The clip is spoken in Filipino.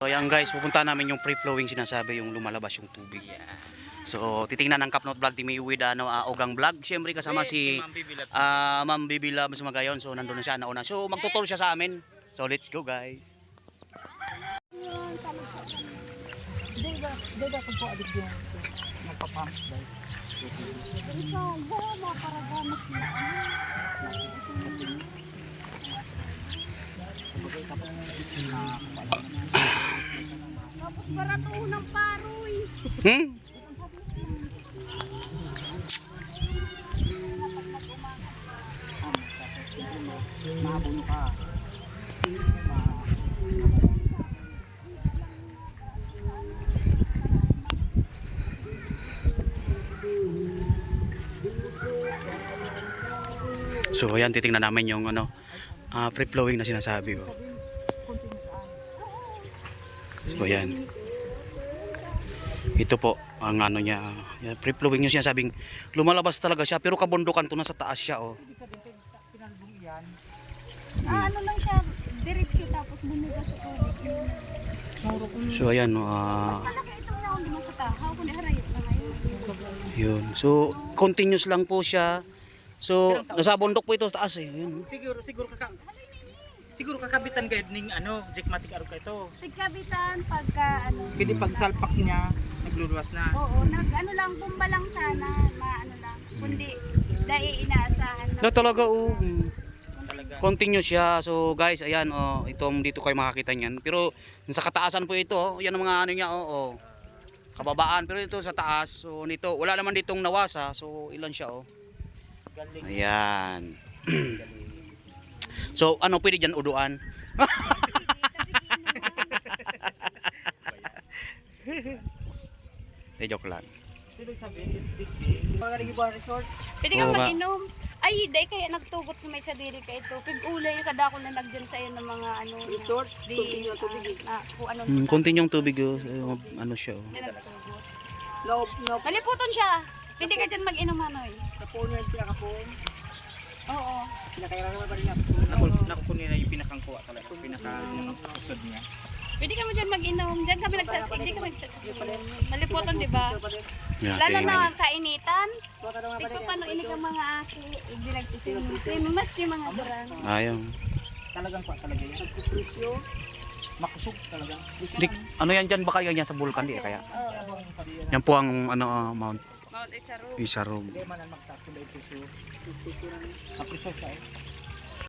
So yan guys, pupunta namin yung free flowing sinasabi, yung lumalabas yung tubig. So titingnan ng Kapnot Vlog team with Ogang Vlog. Siyempre kasama si Ma'am Bibila Magayon. So nandun na siya nauna. So magtuturo siya sa amin. So let's go guys. Tapos baratuho ng paroy. Mabuno ka. So ayan, titingnan namin yung free flowing na sinasabi ko. So ayan. Ito po ang niya, free flowing yung sinasabing lumalabas talaga siya pero kabundukan to, nasa taas siya oh. Ano lang siya, diretso tapos bumugas sa tubig. So ayan Malaki itong naon di sa tahaw kundi harayot na ngayon. yun. So continuous lang po siya. So nasa bundok po ito sa taas eh. Yun. Siguro kakabitan kayo ning jigmatic araw ka ito. Pagkabitan pagka Pwede pag salpak niya nagluluwas na. Oo, lang bomba lang sana, maano lang. Kundi dai inaasahan Na talaga oh. Talaga. Continuous siya. So guys, ayan oh, dito kayo makakita niyan. Pero sa kataasan po ito, oh, yan ang mga niya oh. Kababaan pero ito sa taas. So nito, wala naman ditong nawasa. So ilan siya oh. Ayan. So pwede diyan uduan? Joke lang. Pwede kang Oo nga. mag-inom. Ay, dahil kaya nagtugot sa may sadiri ka ito. Pag-ulay, kadako na nagdyan sa'yo ng mga resort? Di, kung anong Kontinyong tubig oh, siya oh. Di nagtugot. Naliputon siya. Pwede ka dyan mag-inom Kapon yung pinakapon. Oo. Pinakailangan naman pa rin nakukunin na yung pinakangkuha talaga. Pinakasod niya. Pwede ka mo dyan mag-inom. Dyan kami nagsasabi. Hindi kami nagsasabi. Naliputon, di ba? Yeah, Lalo tingnan. na kainitan. Pagko paano ini ka mga aki. Hindi nagsisimim. Maski mga barang. Ayun. Talagang pa talaga yan. Presyo. Makusog talaga. Ano yan dyan, baka yan sa bulkan di kaya? Oo. Yan po ang Mount Mount Isarog. Isarog. Hindi man ang magtaas kung dahil presyo. Ang presyo siya eh.